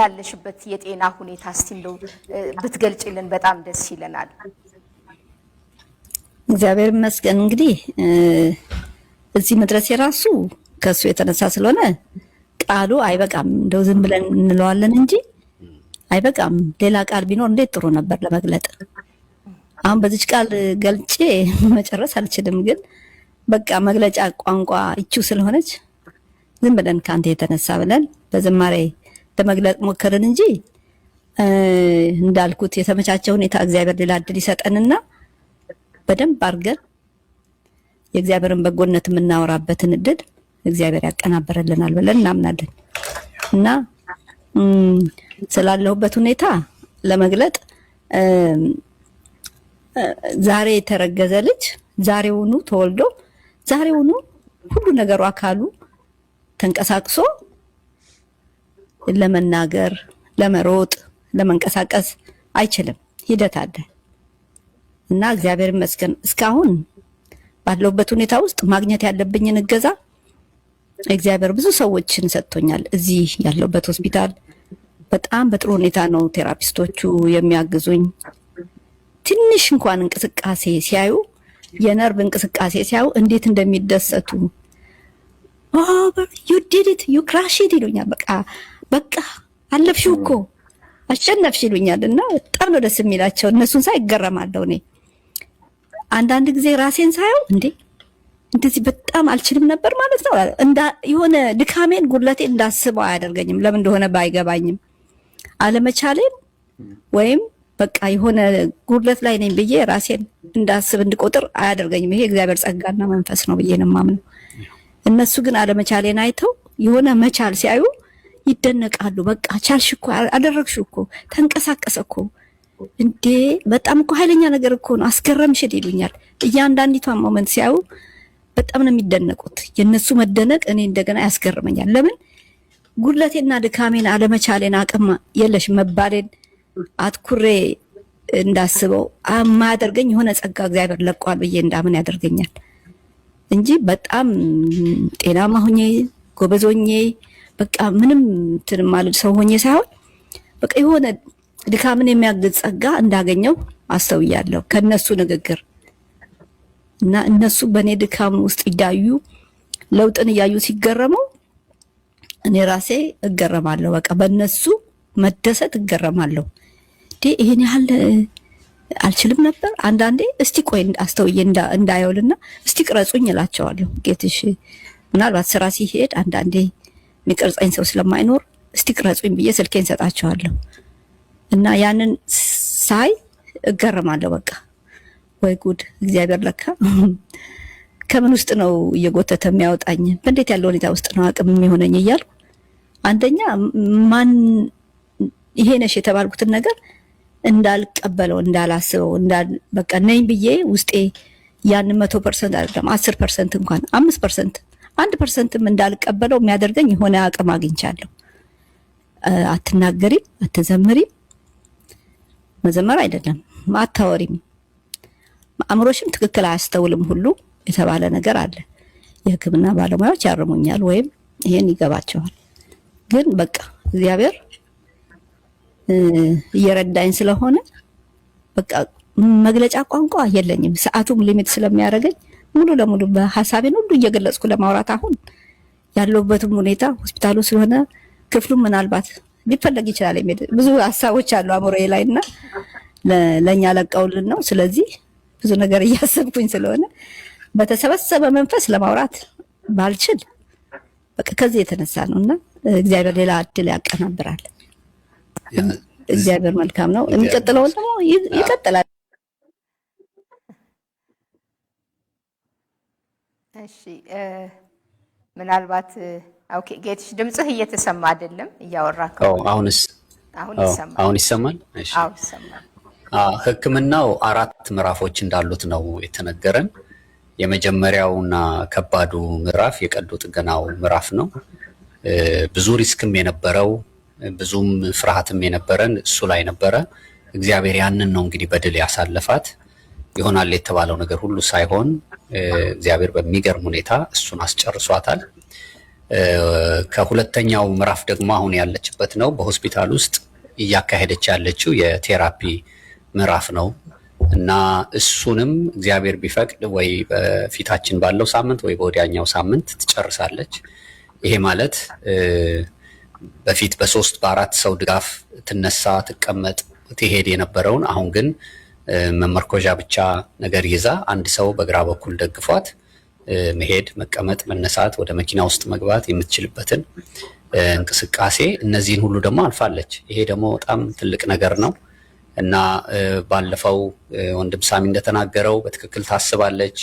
ያለሽበት የጤና ሁኔታ እስቲ እንደው ብትገልጪልን በጣም ደስ ይለናል። እግዚአብሔር ይመስገን። እንግዲህ እዚህ መድረስ የራሱ ከሱ የተነሳ ስለሆነ ቃሉ አይበቃም። እንደው ዝም ብለን እንለዋለን እንጂ አይበቃም። ሌላ ቃል ቢኖር እንዴት ጥሩ ነበር ለመግለጥ። አሁን በዚህ ቃል ገልጬ መጨረስ አልችልም፣ ግን በቃ መግለጫ ቋንቋ እቺው ስለሆነች ዝም ብለን ካንተ የተነሳ ብለን በዝማሬ ለመግለጥ ሞከርን እንጂ እንዳልኩት የተመቻቸ ሁኔታ እግዚአብሔር ሌላ እድል ይሰጠንና በደንብ አድርገን የእግዚአብሔርን በጎነት የምናወራበትን እድል እግዚአብሔር ያቀናበረልናል ብለን እናምናለን። እና ስላለሁበት ሁኔታ ለመግለጥ ዛሬ የተረገዘ ልጅ ዛሬውኑ ተወልዶ ዛሬውኑ ሁሉ ነገሩ አካሉ ተንቀሳቅሶ ለመናገር፣ ለመሮጥ፣ ለመንቀሳቀስ አይችልም። ሂደት አለ እና እግዚአብሔር ይመስገን እስካሁን ባለውበት ሁኔታ ውስጥ ማግኘት ያለብኝን እገዛ እግዚአብሔር ብዙ ሰዎችን ሰጥቶኛል። እዚህ ያለውበት ሆስፒታል በጣም በጥሩ ሁኔታ ነው ቴራፒስቶቹ የሚያግዙኝ። ትንሽ እንኳን እንቅስቃሴ ሲያዩ፣ የነርቭ እንቅስቃሴ ሲያዩ እንዴት እንደሚደሰቱ you did it, you crushed it ይሉኛል። በቃ አለፍሽው እኮ አሸነፍሽ ይሉኛል እና በጣም ነው ደስ የሚላቸው። እነሱን ሳይ እገረማለሁ። እኔ አንዳንድ ጊዜ ራሴን ሳየው እንዴ እንደዚህ በጣም አልችልም ነበር ማለት ነው። የሆነ ድካሜን ጉድለቴን እንዳስበው አያደርገኝም። ለምን እንደሆነ ባይገባኝም አለመቻሌን ወይም በቃ የሆነ ጉድለት ላይ ነኝ ብዬ ራሴን እንዳስብ እንድቆጥር አያደርገኝም። ይሄ እግዚአብሔር ጸጋና መንፈስ ነው ብዬ ነው የማምነው። እነሱ ግን አለመቻሌን አይተው የሆነ መቻል ሲያዩ ይደነቃሉ። በቃ ቻልሽ እኮ አደረግሽ እኮ ተንቀሳቀሰ እኮ እንዴ በጣም እኮ ኃይለኛ ነገር እኮ ነው አስገረምሽት ይሉኛል። እያንዳንዲቷን ሞመንት ሲያዩ በጣም ነው የሚደነቁት። የነሱ መደነቅ እኔ እንደገና ያስገርመኛል። ለምን ጉድለቴና ድካሜን አለመቻሌን አቅም የለሽ መባሌን አትኩሬ እንዳስበው ማያደርገኝ የሆነ ጸጋ እግዚአብሔር ለቋል ብዬ እንዳምን ያደርገኛል እንጂ በጣም ጤናማ ሆኜ ጎበዝ ሆኜ በቃ ምንም እንትን ማለት ሰው ሆኜ ሳይሆን በቃ የሆነ ድካምን የሚያግዝ ጸጋ እንዳገኘው አስተውያለሁ ከነሱ ንግግር እና እነሱ በኔ ድካም ውስጥ ይዳዩ ለውጥን እያዩ ሲገረሙ እኔ ራሴ እገረማለሁ። በቃ በእነሱ መደሰት እገረማለሁ። ይሄን ያህል አልችልም ነበር። አንዳንዴ እስቲ ቆይ አስተውዬ እንዳየውልና እስቲ ቅረጹኝ እላቸዋለሁ። ጌትሽ ምናልባት ስራ ሲሄድ አንዳንዴ የሚቀርጸኝ ሰው ስለማይኖር እስቲ ቅረጹኝ ብዬ ስልኬን ሰጣቸዋለሁ እና ያንን ሳይ እገረማለሁ። በቃ ወይ ጉድ እግዚአብሔር ለካ ከምን ውስጥ ነው እየጎተተ የሚያወጣኝ፣ በእንዴት ያለ ሁኔታ ውስጥ ነው አቅም የሚሆነኝ እያልኩ አንደኛ ማን ይሄ ነሽ የተባልኩትን ነገር እንዳልቀበለው እንዳላስበው በቃ ነኝ ብዬ ውስጤ ያን 100% አይደለም 10% እንኳን 5% 1%ም እንዳልቀበለው የሚያደርገኝ የሆነ አቅም አግኝቻለሁ። አትናገሪም፣ አትዘምሪም፣ መዘመር አይደለም አታወሪም፣ አእምሮሽም ትክክል አያስተውልም ሁሉ የተባለ ነገር አለ። የሕክምና ባለሙያዎች ያርሙኛል ወይም ይሄን ይገባቸዋል። ግን በቃ እግዚአብሔር እየረዳኝ ስለሆነ በቃ መግለጫ ቋንቋ የለኝም። ሰዓቱም ሊሚት ስለሚያደርገኝ ሙሉ ለሙሉ በሐሳቤን ሁሉ እየገለጽኩ ለማውራት አሁን ያለሁበትም ሁኔታ ሆስፒታሉ ስለሆነ ክፍሉ ምናልባት ሊፈለግ ይችላል የሚል ብዙ ሐሳቦች አሉ አእምሮዬ ላይና ለኛ ለቀውልን ነው። ስለዚህ ብዙ ነገር እያሰብኩኝ ስለሆነ በተሰበሰበ መንፈስ ለማውራት ባልችል በቃ ከዚህ የተነሳ ነውና እግዚአብሔር ሌላ እድል ያቀናብራል። እግዚአብሔር መልካም ነው። የሚቀጥለው ደግሞ ይቀጥላል። እሺ ምናልባት ኦኬ ጌትሽ ድምጽህ እየተሰማ አይደለም እያወራክ ነው። አሁን ይሰማል? እሺ አዎ ይሰማል። ሕክምናው 4 ምዕራፎች እንዳሉት ነው የተነገረን። የመጀመሪያውና ከባዱ ምዕራፍ የቀዶ ጥገናው ምዕራፍ ነው። ብዙ ሪስክም የነበረው ብዙም ፍርሃትም የነበረን እሱ ላይ ነበረ። እግዚአብሔር ያንን ነው እንግዲህ በድል ያሳለፋት። ይሆናል የተባለው ነገር ሁሉ ሳይሆን እግዚአብሔር በሚገርም ሁኔታ እሱን አስጨርሷታል። ከሁለተኛው ምዕራፍ ደግሞ አሁን ያለችበት ነው። በሆስፒታል ውስጥ እያካሄደች ያለችው የቴራፒ ምዕራፍ ነው እና እሱንም እግዚአብሔር ቢፈቅድ ወይ በፊታችን ባለው ሳምንት ወይ በወዲያኛው ሳምንት ትጨርሳለች። ይሄ ማለት በፊት በ3 በ4 ሰው ድጋፍ ትነሳ ትቀመጥ ትሄድ የነበረውን አሁን ግን መመርኮዣ ብቻ ነገር ይዛ አንድ ሰው በግራ በኩል ደግፏት መሄድ መቀመጥ መነሳት ወደ መኪና ውስጥ መግባት የምትችልበትን እንቅስቃሴ እነዚህን ሁሉ ደግሞ አልፋለች። ይሄ ደግሞ በጣም ትልቅ ነገር ነው እና ባለፈው ወንድም ሳሚ እንደተናገረው በትክክል ታስባለች።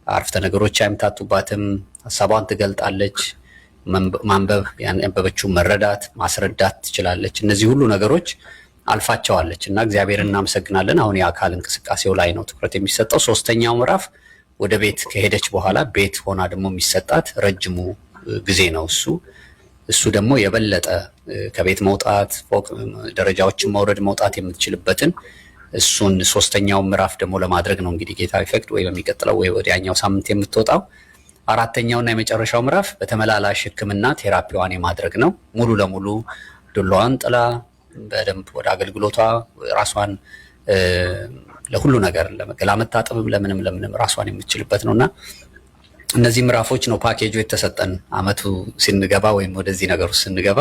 አረፍተ ነገሮች አይምታቱባትም። ሐሳቧን ትገልጣለች። ማንበብ ያነበበችው መረዳት ማስረዳት ትችላለች። እነዚህ ሁሉ ነገሮች አልፋቸዋለች እና እግዚአብሔርን እናመሰግናለን። አሁን የአካል እንቅስቃሴው ላይ ነው ትኩረት የሚሰጠው። ሶስተኛው ምዕራፍ ወደ ቤት ከሄደች በኋላ ቤት ሆና ደግሞ የሚሰጣት ረጅሙ ጊዜ ነው። እሱ ደግሞ የበለጠ ከቤት መውጣት ፎቅ ደረጃዎችን መውረድ መውጣት የምትችልበትን እሱን ሶስተኛው ምዕራፍ ደግሞ ለማድረግ ነው እንግዲህ ጌታ ቢፈቅድ ወይ በሚቀጥለው ወይ ወዲያኛው ሳምንት የምትወጣው። አራተኛውና የመጨረሻው ምዕራፍ በተመላላሽ ሕክምና ቴራፒዋን የማድረግ ነው። ሙሉ ለሙሉ ዱላዋን ጥላ በደንብ ወደ አገልግሎቷ ራሷን ለሁሉ ነገር ለመታጠብም ለምንም ራሷን የምትችልበት ነውና እነዚህ ምዕራፎች ነው ፓኬጁ የተሰጠን አመቱ ሲንገባ ወይም ወደዚህ ነገር ውስጥ ስንገባ።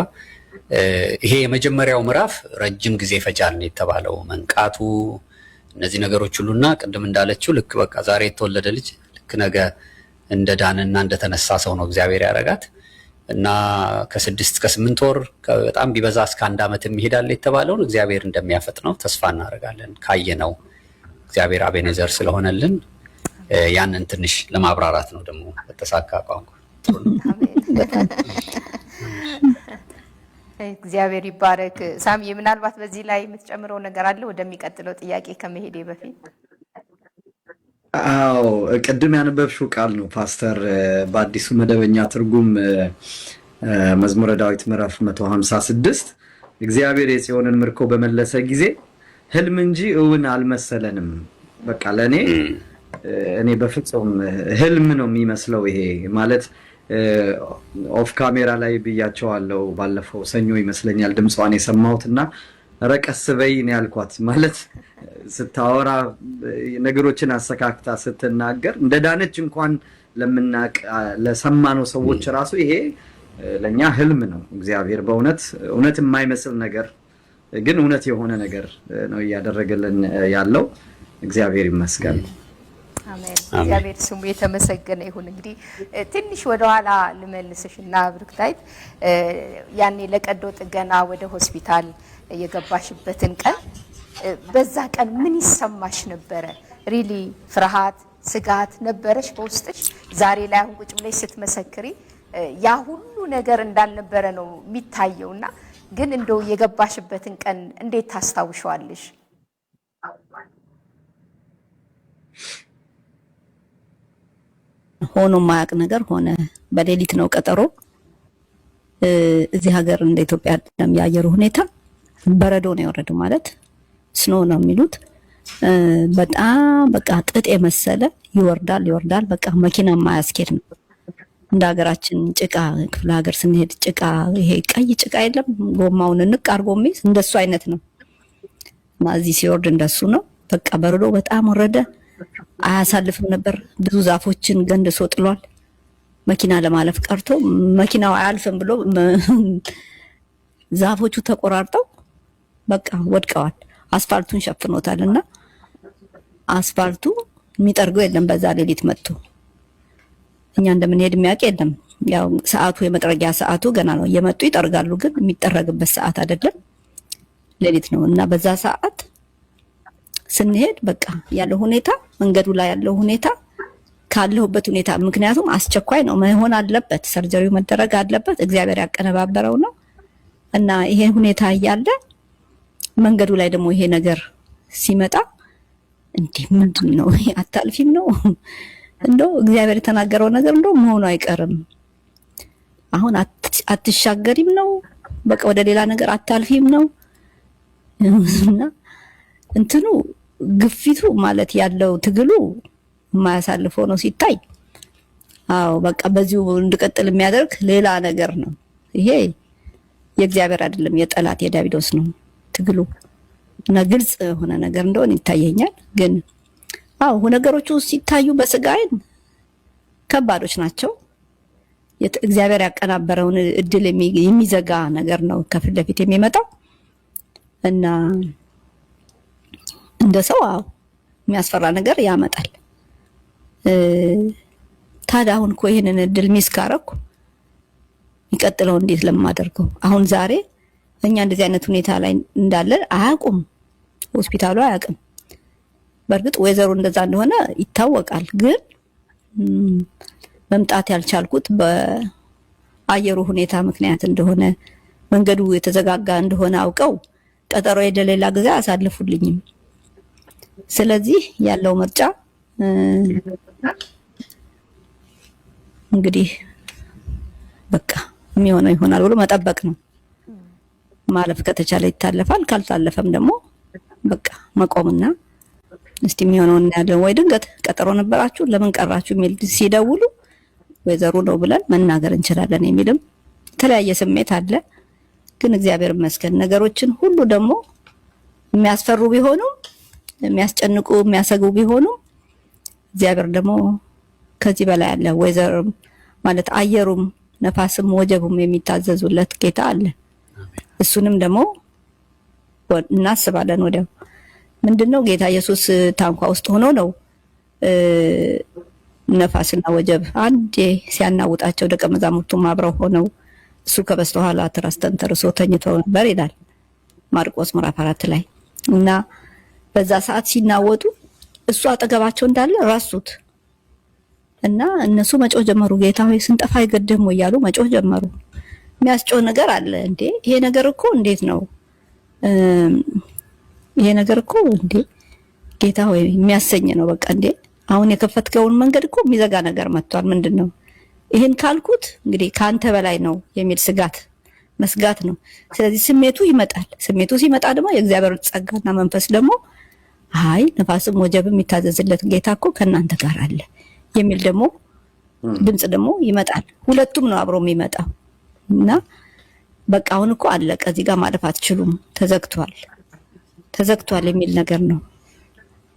ይሄ የመጀመሪያው ምዕራፍ ረጅም ጊዜ ይፈጃል ነው የተባለው። መንቃቱ እነዚህ ነገሮች ሁሉና ቅድም እንዳለችው ልክ በቃ ዛሬ የተወለደ ልጅ ልክ ነገ እንደዳነና እንደተነሳ ሰው ነው እግዚአብሔር ያረጋት እና ከ6 ከ8 ወር በጣም ቢበዛ እስከ 1 ዓመት ይሄዳል የተባለውን እግዚአብሔር እንደሚያፈጥነው ተስፋ እናደርጋለን። ካየነው እግዚአብሔር አቤኔዘር ስለሆነልን ያንን ትንሽ ለማብራራት ነው ደግሞ በተሳካ ቋንቋ። እግዚአብሔር ይባረክ። ሳሚ ምናልባት በዚህ ላይ የምትጨምረው ነገር አለ ወደሚቀጥለው ጥያቄ ከመሄዴ በፊት? አዎ ቅድም ያነበብሽው ቃል ነው ፓስተር። በአዲሱ መደበኛ ትርጉም መዝሙረ ዳዊት ምዕራፍ 156 እግዚአብሔር የጽዮንን ምርኮ በመለሰ ጊዜ ህልም እንጂ እውን አልመሰለንም። በቃ እኔ በፍጹም ህልም ነው የሚመስለው። ይሄ ማለት ኦፍ ካሜራ ላይ ብያቸዋለሁ ባለፈው ሰኞ ይመስለኛል ድምጿን የሰማሁትና ረቀስ በይ ነው ያልኳት። ማለት ስታወራ ነገሮችን አሰካክታ ስትናገር እንደዳነች እንኳን ለምናቅ ለሰማነው ሰዎች ራሱ ይሄ ለኛ ህልም ነው። እግዚአብሔር እውነት የማይመስል ነገር ግን እውነት የሆነ ነገር ነው እያደረገልን ያለው። እግዚአብሔር ይመስገን። አሜን። እግዚአብሔር ስሙ የተመሰገነ ይሁን። እንግዲህ ትንሽ ወደ ኋላ ልመልስሽና ብርክታይት ያኔ ለቀዶ ጥገና ወደ ሆስፒታል የገባሽበትን ቀን በዛ ቀን ምን ይሰማሽ ነበረ? ሪሊ ፍርሃት፣ ስጋት ነበረሽ በውስጥሽ? ዛሬ ላይ አሁን ቁጭ ብለሽ ስትመሰክሪ ያ ሁሉ ነገር እንዳልነበረ ነው የሚታየውና ግን እንደው የገባሽበትን ቀን እንዴት ታስታውሻለሽ? ሆኖ ማያቅ ነገር ሆነ። በሌሊት ነው ቀጠሮ። እዚህ ሀገር እንደ ኢትዮጵያ አይደለም የአየሩ ሁኔታ። በረዶ ነው የወረደው ማለት ስኖ ነው የሚሉት። በጣም በቃ ጥጥ የመሰለ ይወርዳል። በቃ መኪና ማያስኬድ ነው። እንደ ሀገራችን ጭቃ ክፍለ ሀገር ስንሄድ ጭቃ ይሄ ቀይ ጭቃ የለም ጎማውን ንቅ አርጎ የሚይዝ እንደሱ አይነት ነው። እዚህ ሲወርድ እንደሱ ነው። በቃ በረዶ በጣም ወረደ። አያሳልፍም ነበር። ብዙ ዛፎችን ገንድሶ ጥሏል። መኪና ለማለፍ ቀርቶ መኪናው አያልፍም ብሎ ዛፎቹ ተቆራርጠው በቃ ወድቀዋል። አስፋልቱን ሸፍኖታልና አስፋልቱ የሚጠርገው የለም። በዛ ሌሊት መጥቶ እኛ እንደምንሄድ የሚያውቅ የለም። ያው ሰዓቱ የመጥረጊያ ሰዓቱ ገና ነው። እየመጡ ይጠርጋሉ፣ ግን የሚጠረግበት ሰዓት አይደለም፣ ሌሊት ነው እና በዛ ሰዓት ስንሄድ በቃ ያለው ሁኔታ መንገዱ ላይ ያለው ሁኔታ ካለሁበት ሁኔታ ምክንያቱም አስቸኳይ ነው መሆን አለበት፣ ሰርጀሪው መደረግ አለበት። እግዚአብሔር ያቀነባበረው ነው እና ይሄ ሁኔታ እያለ መንገዱ ላይ ደግሞ ይሄ ነገር ሲመጣ እንዴ ምንድን ነው አታልፊም ነው እንደው እግዚአብሔር የተናገረው ነገር እንደው መሆኑ አይቀርም። አሁን አትሻገሪም ነው በቃ ወደ ሌላ ነገር አታልፊም ነው እና እንትኑ ግፊቱ ማለት ያለው ትግሉ የማያሳልፈው ነው ሲታይ አዎ በቃ በዚሁ እንድቀጥል የሚያደርግ ሌላ ነገር ነው። ይሄ የእግዚአብሔር አይደለም የጠላት የዲያብሎስ ነው ትግሉ እና ግልጽ የሆነ ነገር እንደሆነ ይታየኛል። ግን አዎ ነገሮቹ ሲታዩ በስጋ ዓይን ከባዶች ናቸው። እግዚአብሔር ያቀናበረውን እድል የሚዘጋ ነገር ነው ከፊት ለፊት የሚመጣው እና እንደ ሰው አዎ የሚያስፈራ ነገር ያመጣል። ታዲያ አሁን እኮ ይሄንን እድል ሚስ ካረኩ ይቀጥለው እንዴት ለማደርገው? አሁን ዛሬ እኛ እንደዚህ አይነት ሁኔታ ላይ እንዳለ አያውቁም፣ ሆስፒታሉ አያውቅም። በእርግጥ ወይዘሮ እንደዛ እንደሆነ ይታወቃል። ግን መምጣት ያልቻልኩት በአየሩ ሁኔታ ምክንያት እንደሆነ መንገዱ የተዘጋጋ እንደሆነ አውቀው ቀጠሮ የሌላ ጊዜ አሳልፉልኝም። ስለዚህ ያለው ምርጫ እንግዲህ በቃ የሚሆነው ይሆናል ብሎ መጠበቅ ነው። ማለፍ ከተቻለ ይታለፋል፣ ካልታለፈም ደግሞ በቃ መቆምና እስቲ የሚሆነው እናያለን። ወይ ድንገት ቀጠሮ ነበራችሁ ለምን ቀራችሁ የሚል ሲደውሉ ወይዘሮ ነው ብለን መናገር እንችላለን የሚልም የተለያየ ስሜት አለ። ግን እግዚአብሔር ይመስገን ነገሮችን ሁሉ ደግሞ የሚያስፈሩ ቢሆኑ የሚያስጨንቁ የሚያሰጉ ቢሆኑ እግዚአብሔር ደግሞ ከዚህ በላይ አለ። ወይዘሮ ማለት አየሩም ነፋስም ወጀቡም የሚታዘዙለት ጌታ አለ። እሱንም ደግሞ እናስባለን። ወዲያው ምንድነው ጌታ ኢየሱስ ታንኳ ውስጥ ሆኖ ነው ነፋስና ወጀብ አንዴ ሲያናውጣቸው ደቀ መዛሙርቱም አብረው ሆነው እሱ ከበስተኋላ ትራስ ተንተርሶ ተኝቶ ነበር ይላል ማርቆስ ምዕራፍ 4 ላይ እና በዛ ሰዓት ሲናወጡ እሱ አጠገባቸው እንዳለ ራሱት እና እነሱ መጮህ ጀመሩ። ጌታ ሆይ ስንጠፋ አይገድም ወይ እያሉ መጮህ ጀመሩ። የሚያስጮህ ነገር አለ እንዴ! ይሄ ነገር እኮ እንዴት ነው? ይሄ ነገር እኮ እንዴ ጌታ ሆይ የሚያሰኝ ነው። በቃ እንዴ አሁን የከፈትከውን መንገድ እኮ የሚዘጋ ነገር መጥቷል። ምንድነው? ይሄን ካልኩት እንግዲህ ካንተ በላይ ነው የሚል መስጋት ነው። ስለዚህ ስሜቱ ይመጣል። ስሜቱ ሲመጣ ደግሞ የእግዚአብሔር ጸጋና መንፈስ ደግሞ አይ ነፋስም ወጀብም የሚታዘዝለት ጌታ እኮ ከናንተ ጋር አለ የሚል ደግሞ ድምጽ ደግሞ ይመጣል። ሁለቱም ነው አብሮ የሚመጣው እና በቃ አሁን እኮ አለቀ፣ እዚህ ጋር ማለፍ አትችሉም፣ ተዘግቷል የሚል ነገር ነው።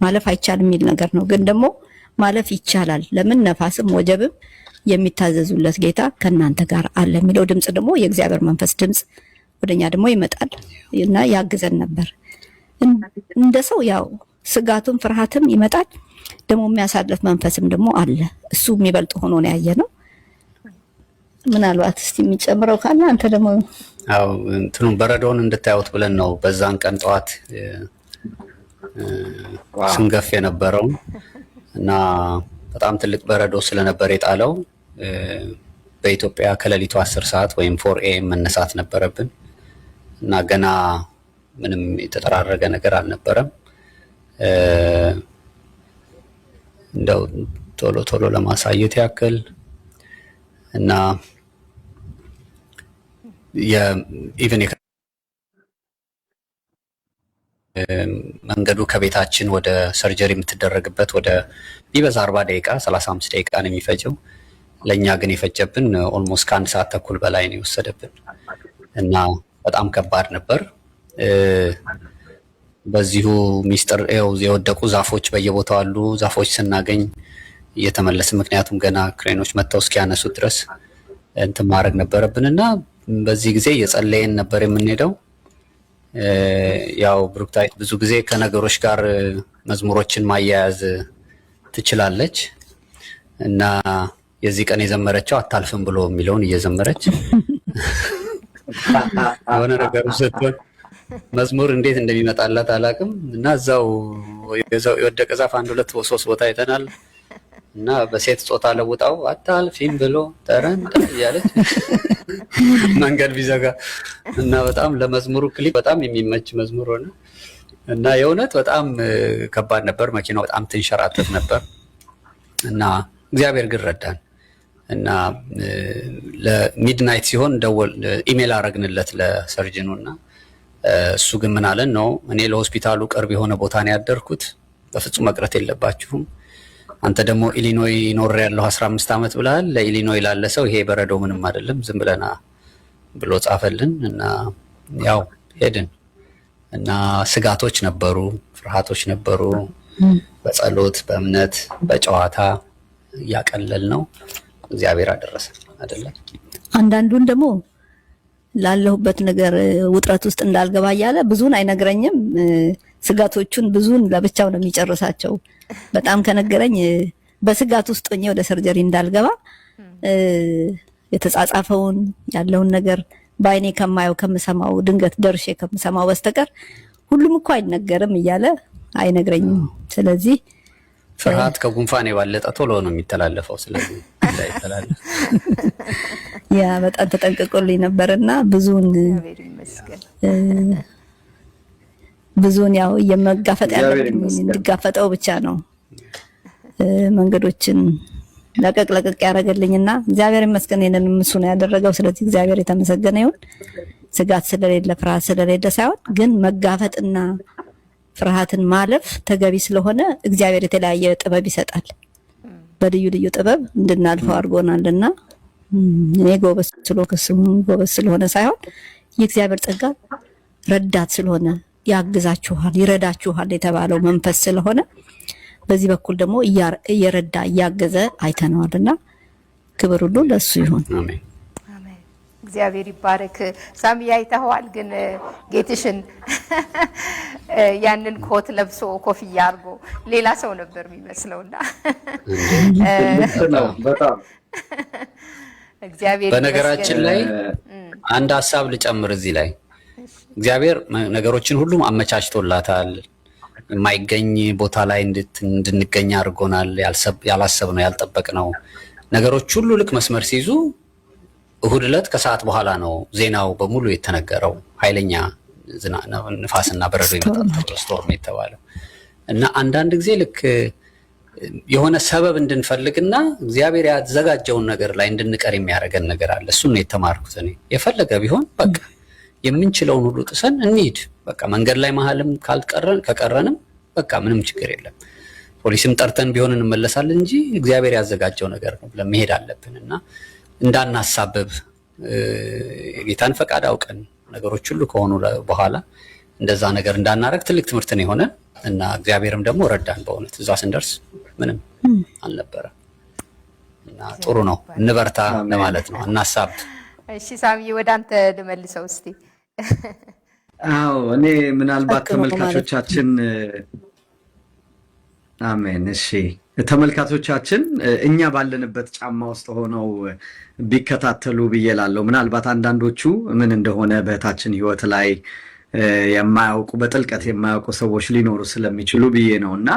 ማለፍ አይቻልም የሚል ነገር ነው። ግን ደግሞ ማለፍ ይቻላል። ለምን ነፋስም ወጀብም የሚታዘዙለት ጌታ ከናንተ ጋር አለ የሚለው ድምጽ ደግሞ የእግዚአብሔር መንፈስ ድምጽ ወደኛ ደግሞ ይመጣል እና ያግዘን ነበር። እንደ ሰው ያው ስጋቱም ፍርሃትም ይመጣል። ደግሞ የሚያሳልፍ መንፈስም ደግሞ አለ። እሱ የሚበልጥ ሆኖ ነው ያየነው። ምናልባት እስቲ የሚጨምረው ካለ አንተ ደግሞ አው እንትኑን በረዶውን እንድታዩት ብለን ነው በዛን ቀን ጠዋት ስንገፍ የነበረው እና በጣም ትልቅ በረዶ ስለነበር የጣለው በኢትዮጵያ ከሌሊቱ 10 ሰዓት ወይም 4 AM መነሳት ነበረብን እና ገና ምንም የተጠራረገ ነገር አልነበረም። እንደው ቶሎ ለማሳየት ያክል እና ኢቭን መንገዱ ከቤታችን ወደ ሰርጀሪ የምትደረግበት ወደ ቢበዛ 40 ደቂቃ 35 ደቂቃ ነው የሚፈጀው። ለኛ ግን የፈጀብን ኦልሞስት ከአንድ ሰዓት ተኩል በላይ ነው የወሰደብን እና በጣም ከባድ ነበር። በዚሁ ሚስጥር የወደቁ ዛፎች በየቦታው አሉ። ዛፎች ስናገኝ እየተመለስ ምክንያቱም ገና ክሬኖች መጥተው እስኪያነሱት ድረስ እንትን ማድረግ ነበረብንና በዚህ ጊዜ እየጸለየን ነበር የምንሄደው። ያው ብሩክታይት ብዙ ጊዜ ከነገሮች ጋር መዝሙሮችን ማያያዝ ትችላለች እና የዚህ ቀን የዘመረችው አታልፍም ብሎ የሚለውን እየዘመረች የሆነ ነገር ስትሆን መዝሙር እንዴት እንደሚመጣላት አላውቅም እና እዛው የወደቀ ዛፍ 1 2 3 ቦታ አይተናል እና በሴት ጾታ ለውጣው አታልፊም ብሎ ተረን እያለች መንገድ ቢዘጋ እና በጣም ለመዝሙሩ ክሊፕ በጣም የሚመች መዝሙር ሆነ እና የእውነት በጣም ከባድ ነበር። መኪናው በጣም ትንሸራተት ነበር እና እግዚአብሔር ግን ረዳን እና ለሚድናይት ሲሆን ኢሜል አረግንለት ለሰርጅኑና እሱ ግን ምን አለን ነው እኔ ለሆስፒታሉ ቅርብ የሆነ ቦታ ነው ያደርኩት፣ በፍጹም መቅረት የለባችሁም አንተ ደግሞ ኢሊኖይ ኖር ያለው 15 ዓመት ብለሃል። ለኢሊኖይ ላለ ሰው ይሄ በረዶ ምንም አይደለም ዝም ብለና ብሎ ጻፈልን እና ያው ሄድን እና ስጋቶች ነበሩ፣ ፍርሃቶች ነበሩ። በጸሎት በእምነት በጨዋታ ያቀለል ነው እግዚአብሔር አደረሰ አይደለ። አንዳንዱን ደግሞ ላለሁበት ነገር ውጥረት ውስጥ እንዳልገባ እያለ ብዙን አይነግረኝም። ስጋቶቹን ብዙን ለብቻው ነው የሚጨርሳቸው። በጣም ከነገረኝ በስጋት ውስጥ ሆኜ ወደ ሰርጀሪ እንዳልገባ የተጻጻፈውን ያለውን ነገር በአይኔ ከማየው ከምሰማው ድንገት ደርሼ ከምሰማው በስተቀር ሁሉም እኮ አይነገርም እያለ አይነግረኝም። ስለዚህ ፍርሃት ከጉንፋን የባለጠ ቶሎ ነው የሚተላለፈው። ስለዚህ እንዳይተላለፍ ያ በጣም ተጠንቅቆልኝ ነበርና ብዙን ያው የመጋፈጥ ያለብኝ እንድጋፈጠው ብቻ ነው መንገዶችን ለቀቅ ያደረገልኝና እግዚአብሔር ይመስገን የነንም እሱ ነው ያደረገው። ስለዚህ እግዚአብሔር የተመሰገነ ይሁን። ስጋት ስለሌለ ፍርሃት ስለሌለ ሳይሆን ግን መጋፈጥና ፍርሃትን ማለፍ ተገቢ ስለሆነ እግዚአብሔር የተለያየ ጥበብ ይሰጣል። በልዩ ልዩ ጥበብ እንድናልፈው አድርጎናልና እኔ ጎበዝ ስለሆነ ሳይሆን የእግዚአብሔር ጸጋ ረዳት ስለሆነ ያግዛችኋል፣ ይረዳችኋል የተባለው መንፈስ ስለሆነ በዚህ በኩል ደግሞ እየረዳ እያገዘ አይተነዋልና ክብር ሁሉ ለሱ ይሁን። አሜን። እግዚአብሔር ይባረክ። ሳሚ አይተኸዋል ግን ጌትሽን ያንን ኮት ለብሶ ኮፍያ አድርጎ ሌላ ሰው ነበር የሚመስለውና በጣም እግዚአብሔር በነገራችን ላይ አንድ ሀሳብ ልጨምር እዚህ ላይ እግዚአብሔር ነገሮችን ሁሉ አመቻችቶላታል። የማይገኝ ቦታ ላይ እንድንገኝ አድርጎናል። ያላሰብነው ያልጠበቅነው ነገሮች ሁሉ ልክ መስመር ሲይዙ እሁድ ዕለት ከሰዓት በኋላ ነው ዜናው በሙሉ የተነገረው። ኃይለኛ ንፋስና በረዶ ይመጣል ስቶርም የተባለው እና አንዳንድ ጊዜ ልክ የሆነ ሰበብ እንድንፈልግና እግዚአብሔር ያዘጋጀውን ነገር ላይ እንድንቀር የሚያደርገን ነገር አለ። እሱን ነው የተማርኩት እኔ። የፈለገ ቢሆን በቃ የምንችለውን ሁሉ ጥሰን እንሂድ። በቃ መንገድ ላይ መሀልም ከቀረንም በቃ ምንም ችግር የለም። ፖሊስም ጠርተን ቢሆን እንመለሳለን እንጂ እግዚአብሔር ያዘጋጀው ነገር ነው ብለን መሄድ አለብን እና እንዳናሳበብ የጌታን ፈቃድ አውቀን ነገሮች ሁሉ ከሆኑ በኋላ እንደዛ ነገር እንዳናረግ ትልቅ ትምህርት ነው የሆነ እና እግዚአብሔርም ደግሞ ረዳን። በእውነት እዛ ስንደርስ ምንም አልነበረ እና ጥሩ ነው። እንበርታ ለማለት ነው። እናሳብ። እሺ ሳሚዬ ወደ አንተ ልመልሰው እስቲ። አዎ እኔ ምናልባት ተመልካቾቻችን አሜን። እሺ ተመልካቾቻችን እኛ ባለንበት ጫማ ውስጥ ሆነው ቢከታተሉ ብዬ እላለሁ። ምናልባት አንዳንዶቹ ምን እንደሆነ በእህታችን ህይወት ላይ የማያውቁ በጥልቀት የማያውቁ ሰዎች ሊኖሩ ስለሚችሉ ብዬ ነው እና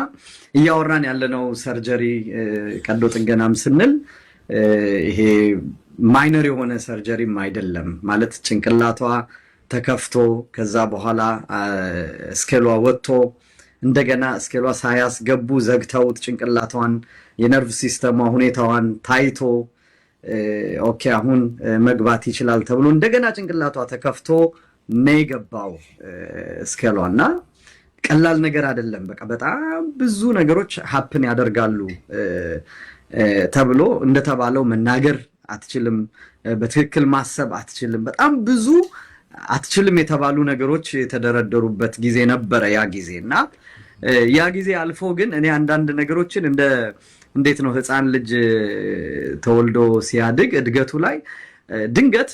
እያወራን ያለነው ሰርጀሪ ቀዶ ጥገናም ስንል ይሄ ማይነር የሆነ ሰርጀሪም አይደለም። ማለት ጭንቅላቷ ተከፍቶ ከዛ በኋላ ስኬሏ ወጥቶ እንደገና ስኬሏ ሳያስገቡ ዘግተውት ጭንቅላቷን የነርቭ ሲስተሟ ሁኔታዋን ታይቶ ኦኬ አሁን መግባት ይችላል ተብሎ እንደገና ጭንቅላቷ ተከፍቶ ነው የገባው ስኬሏና ቀላል ነገር አይደለም። በቃ በጣም ብዙ ነገሮች ሀፕን ያደርጋሉ ተብሎ እንደተባለው መናገር አትችልም፣ በትክክል ማሰብ አትችልም፣ በጣም ብዙ አትችልም የተባሉ ነገሮች የተደረደሩበት ጊዜ ነበረ ያ ጊዜና ያ ጊዜ አልፎ ግን እኔ አንዳንድ ነገሮችን እንዴት ነው ህፃን ልጅ ተወልዶ ሲያድግ እድገቱ ላይ ድንገት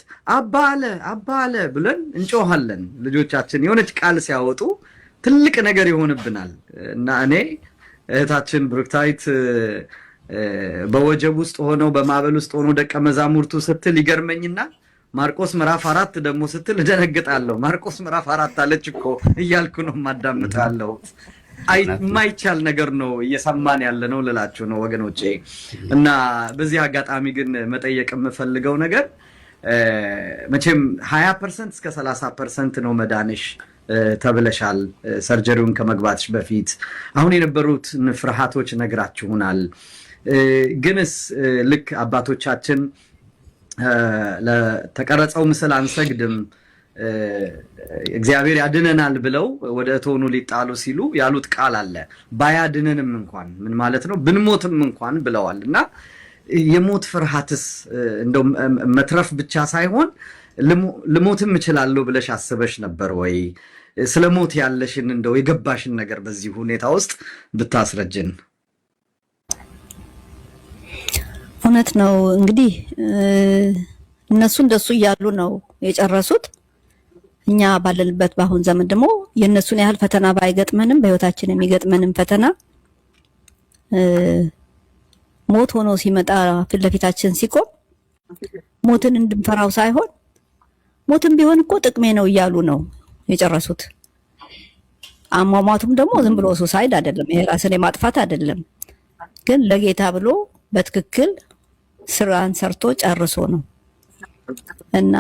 አባለ ብለን እንጮሃለን። ልጆቻችን የሆነች ቃል ሲያወጡ ትልቅ ነገር ይሆንብናል እና እኔ እህታችን ብሩክታይት በወጀብ ውስጥ ሆነው በማዕበል ውስጥ ሆነው ደቀ መዛሙርቱ ስትል ይገርመኝና ማርቆስ ምዕራፍ 4 ደግሞ ስትል እደነግጣለሁ። ማርቆስ ምዕራፍ 4 አለች እኮ እያልኩ ነው ማዳምጣለሁ። የማይቻል ነገር ነው እየሰማን ያለ ነው ልላችሁ ነው ወገኖቼ። እና በዚህ አጋጣሚ ግን መጠየቅ የምፈልገው ነገር መቼም 20% እስከ 30% ነው መዳንሽ ተብለሻል ሰርጀሪውን ከመግባትሽ በፊት። አሁን የነበሩት ፍርሃቶች ነግራችሁናል። ግንስ ልክ አባቶቻችን ለተቀረጸው ምስል አንሰግድም እግዚአብሔር ያድነናል ብለው ወደ እቶኑ ሊጣሉ ሲሉ ያሉት ቃል አለ። ባያድነንም እንኳን ምን ማለት ነው? ብንሞትም እንኳን ብለዋል። እና የሞት ፍርሃትስ እንደው መትረፍ ብቻ ሳይሆን ልሞትም እችላለሁ ብለሽ አስበሽ ነበር ወይ? ስለ ሞት ያለሽን እንደው የገባሽን ነገር በዚህ ሁኔታ ውስጥ ብታስረጅን። እውነት ነው እንግዲህ እነሱ እንደሱ እያሉ ነው የጨረሱት። እኛ ባለንበት በአሁን ዘመን ደግሞ የእነሱን ያህል ፈተና ባይገጥመንም በህይወታችን የሚገጥመንም ፈተና ሞት ሆኖ ሲመጣ ፊት ለፊታችን ሲቆም ሞትን እንድንፈራው ሳይሆን ሞትን ቢሆን እኮ ጥቅሜ ነው እያሉ ነው የጨረሱት። አሟሟቱም ደግሞ ዝም ብሎ ሱሳይድ አይደለም፣ ይሄ ራስን የማጥፋት አይደለም፣ ግን ለጌታ ብሎ በትክክል ስራን ሰርቶ ጨርሶ ነው። እና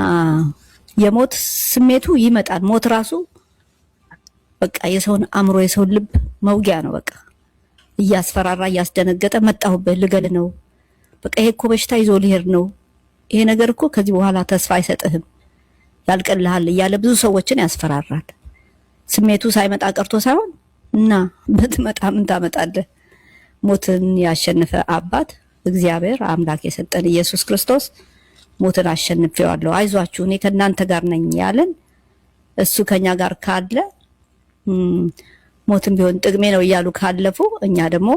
የሞት ስሜቱ ይመጣል። ሞት ራሱ በቃ የሰውን አእምሮ የሰውን ልብ መውጊያ ነው። በቃ እያስፈራራ እያስደነገጠ መጣሁበት ልገል ነው፣ በቃ ይሄ እኮ በሽታ ይዞ ሊሄድ ነው፣ ይሄ ነገር እኮ ከዚህ በኋላ ተስፋ አይሰጥህም፣ ያልቅልሃል እያለ ብዙ ሰዎችን ያስፈራራል። ስሜቱ ሳይመጣ ቀርቶ ሳይሆን እና በትመጣ ምን ታመጣለህ? ሞትን ያሸነፈ አባት እግዚአብሔር አምላክ የሰጠን ኢየሱስ ክርስቶስ ሞትን አሸንፌዋለሁ፣ አይዟችሁ እኔ ከእናንተ ጋር ነኝ ያለን እሱ ከኛ ጋር ካለ ሞትን ቢሆን ጥቅሜ ነው እያሉ ካለፉ፣ እኛ ደግሞ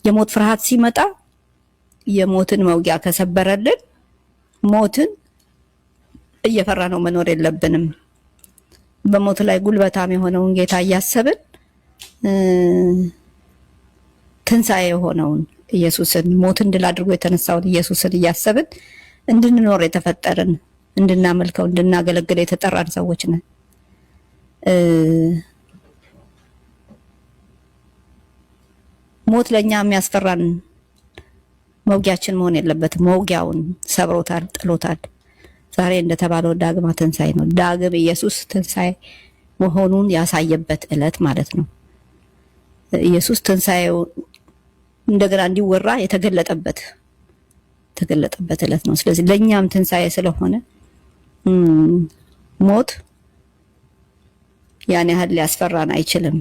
የሞት ፍርሃት ሲመጣ የሞትን መውጊያ ከሰበረልን ሞትን እየፈራ ነው መኖር የለብንም። በሞት ላይ ጉልበታም የሆነውን ጌታ እያሰብን ትንሣኤ የሆነውን ኢየሱስን ሞትን ድል አድርጎ የተነሳውን ኢየሱስን እያሰብን እንድንኖር የተፈጠርን እንድናመልከው እንድናገለግል የተጠራን ሰዎች ነን። ሞት ለኛ የሚያስፈራን መውጊያችን መሆን የለበትም። መውጊያውን ሰብሮታል፣ ጥሎታል። ዛሬ እንደተባለው ዳግማ ትንሣኤ ነው። ዳግም ኢየሱስ ትንሣኤ መሆኑን ያሳየበት ዕለት ማለት ነው። ኢየሱስ ትንሣኤው እንደገና እንዲወራ የተገለጠበት ዕለት ነው። ስለዚህ ለኛም ትንሣኤ ስለሆነ ሞት ያን ያህል ሊያስፈራን አይችልም።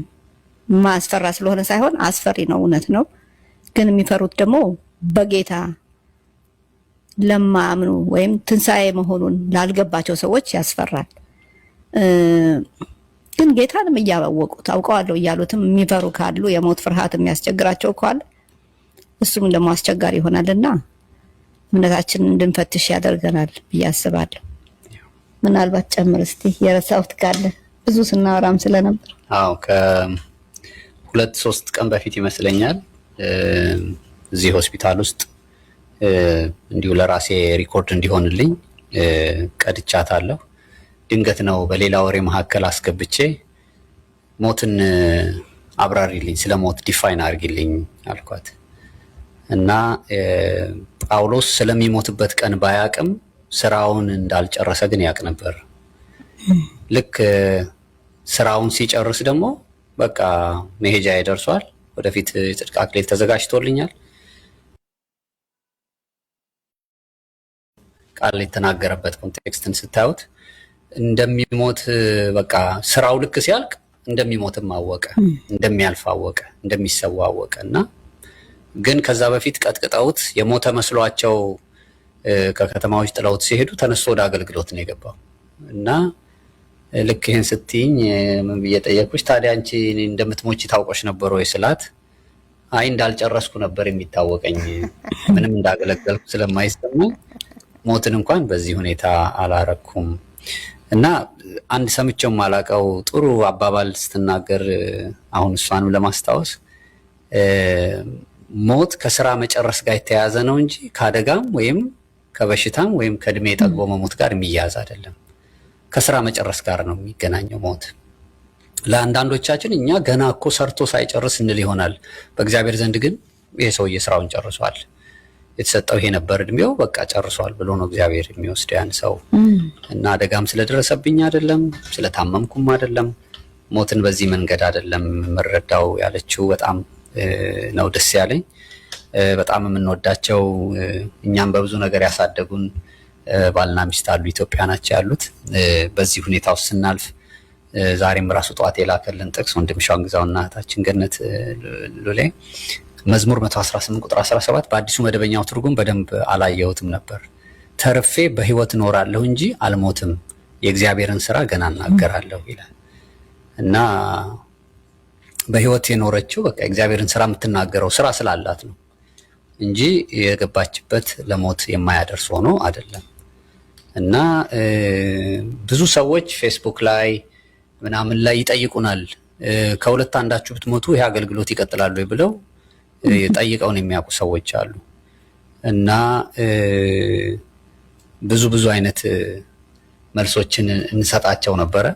ማስፈራ ስለሆነ ሳይሆን አስፈሪ ነው፣ እውነት ነው። ግን የሚፈሩት ደግሞ በጌታ ለማያምኑ ወይም ትንሣኤ መሆኑን ላልገባቸው ሰዎች ያስፈራል። ግን ጌታንም እያወቁት አውቀዋለሁ እያሉትም የሚፈሩ ካሉ የሞት ፍርሃት የሚያስቸግራቸው ካለ እሱም ደግሞ አስቸጋሪ ይሆናልና እምነታችንን እንድንፈትሽ ያደርገናል ብዬ አስባለሁ። ምናልባት ጨምር እስቲ የረሳሁት ካለ ብዙ ስናወራም ስለነበር። አዎ ከሁለት ሶስት ቀን በፊት ይመስለኛል እዚህ ሆስፒታል ውስጥ እንዲሁ ለራሴ ሪኮርድ እንዲሆንልኝ ቀድቻታለሁ። ድንገት ነው በሌላ ወሬ መካከል አስገብቼ ሞትን አብራሪልኝ፣ ስለ ሞት ዲፋይን አድርጊልኝ አልኳት እና ጳውሎስ ስለሚሞትበት ቀን ባያቅም ስራውን እንዳልጨረሰ ግን ያቅ ነበር። ልክ ስራውን ሲጨርስ ደግሞ በቃ መሄጃ ይደርሷል፣ ወደፊት የጽድቅ አክሊል ተዘጋጅቶልኛል ቃል የተናገረበት ኮንቴክስትን ስታዩት እንደሚሞት በቃ ስራው ልክ ሲያልቅ እንደሚሞትም አወቀ፣ እንደሚያልፍ አወቀ፣ እንደሚሰዋ አወቀ እና ግን ከዛ በፊት ቀጥቅጠውት የሞተ መስሏቸው ከከተማዎች ጥለውት ሲሄዱ ተነስቶ ወደ አገልግሎት ነው የገባው እና ልክ ይህን ስትይኝ ምን ብዬ ጠየቅኩሽ፣ ታዲያ አንቺ እንደምትሞቺ ታውቆሽ ነበር ወይ ስላት፣ አይ እንዳልጨረስኩ ነበር የሚታወቀኝ፣ ምንም እንዳገለገልኩ ስለማይሰማኝ ሞትን እንኳን በዚህ ሁኔታ አላረኩም። እና አንድ ሰምቼው ማላቀው ጥሩ አባባል ስትናገር አሁን እሷንም ለማስታወስ ሞት ከስራ መጨረስ ጋር የተያያዘ ነው እንጂ ከአደጋም ወይም ከበሽታም ወይም ከእድሜ ጠግቦ መሞት ጋር የሚያያዝ አይደለም። ከስራ መጨረስ ጋር ነው የሚገናኘው ሞት። ለአንዳንዶቻችን እኛ ገና እኮ ሰርቶ ሳይጨርስ እንል ይሆናል። በእግዚአብሔር ዘንድ ግን ይሄ ሰውዬ ስራውን ጨርሷል፣ የተሰጠው ይሄ ነበር እድሜው፣ በቃ ጨርሷል ብሎ ነው እግዚአብሔር የሚወስደው ያን ሰው። እና አደጋም ስለደረሰብኝ አይደለም፣ ስለታመምኩም አይደለም፣ ሞትን በዚህ መንገድ አይደለም የምረዳው ያለችው በጣም ነው ደስ ያለኝ። በጣም የምንወዳቸው እኛም በብዙ ነገር ያሳደጉን ባልና ሚስት አሉ፣ ኢትዮጵያ ናቸው ያሉት። በዚህ ሁኔታ ውስጥ ስናልፍ ዛሬም ራሱ ጠዋት የላከልን ጥቅስ ወንድም ሻንግዛውና እህታችን ገነት ሉሌ መዝሙር 118 ቁጥር 17 በአዲሱ መደበኛው ትርጉም በደንብ አላየሁትም ነበር። ተርፌ በህይወት እኖራለሁ እንጂ አልሞትም፣ የእግዚአብሔርን ስራ ገና እናገራለሁ ይላል እና በህይወት የኖረችው በቃ እግዚአብሔርን ስራ የምትናገረው ስራ ስላላት ነው እንጂ የገባችበት ለሞት የማያደርስ ሆኖ አይደለም። እና ብዙ ሰዎች ፌስቡክ ላይ ምናምን ላይ ይጠይቁናል፣ ከሁለት አንዳችሁ ብትሞቱ ይሄ አገልግሎት ይቀጥላሉ ብለው ጠይቀውን የሚያውቁ ሰዎች አሉ። እና ብዙ አይነት መልሶችን እንሰጣቸው ነበረ።